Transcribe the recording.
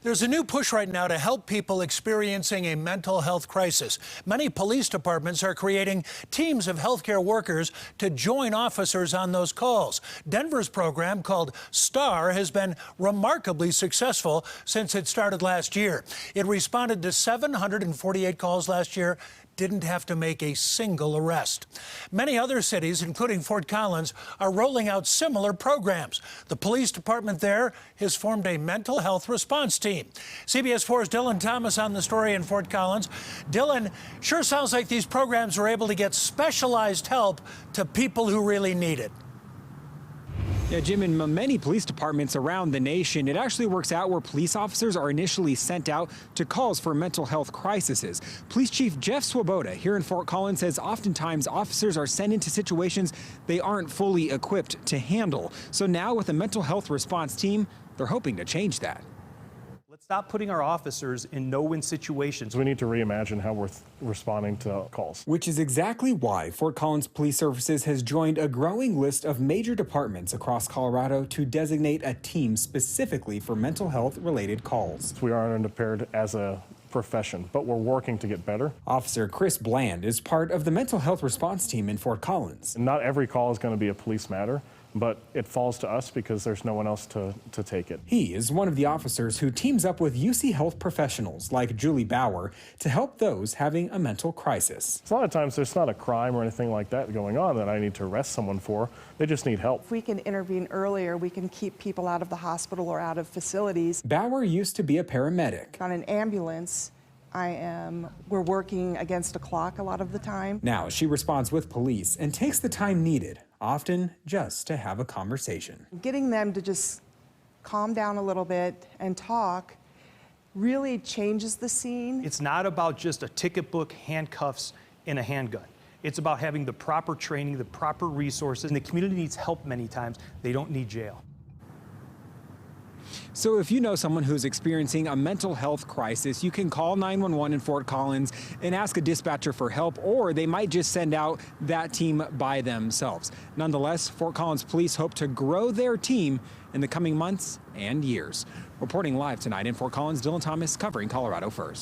There's a new push right now to help people experiencing a mental health crisis. Many police departments are creating teams of healthcare workers to join officers on those calls. Denver's program called STAR has been remarkably successful since it started last year. It responded to 748 calls last year, didn't have to make a single arrest. Many other cities, including Fort Collins, are rolling out similar programs. The police department there has formed a mental health response team. CBS 4's Dylan Thomas on the story in Fort Collins. Dylan, sure sounds like these programs are able to get specialized help to people who really need it. Yeah, Jim, in many police departments around the nation, it actually works out where police officers are initially sent out to calls for mental health crises. Police Chief Jeff Swoboda here in Fort Collins says oftentimes officers are sent into situations they aren't fully equipped to handle. So now with a mental health response team, they're hoping to change that. Let's stop putting our officers in no-win situations. We need to reimagine how we're responding to calls. Which is exactly why Fort Collins Police Services has joined a growing list of major departments across Colorado to designate a team specifically for mental health related calls. We are underprepared as a profession, but we're working to get better. Officer Chris Bland is part of the mental health response team in Fort Collins. Not every call is going to be a police matter, but it falls to us because there's no one else to take it. He is one of the officers who teams up with UCHealth professionals like Julie Bauer to help those having a mental crisis. A lot of times there's not a crime or anything like that going on that I need to arrest someone for. They just need help. If we can intervene earlier, we can keep people out of the hospital or out of facilities. Bauer used to be a paramedic. On an ambulance, we're working against a clock a lot of the time. Now she responds with police and takes the time needed, often just to have a conversation. Getting them to just calm down a little bit and talk really changes the scene. It's not about just a ticket book, handcuffs, and a handgun. It's about having the proper training, the proper resources, and the community needs help many times. They don't need jail. So if you know someone who's experiencing a mental health crisis, you can call 911 in Fort Collins and ask a dispatcher for help, or they might just send out that team by themselves. Nonetheless, Fort Collins police hope to grow their team in the coming months and years. Reporting live tonight in Fort Collins, Dylan Thomas covering Colorado First.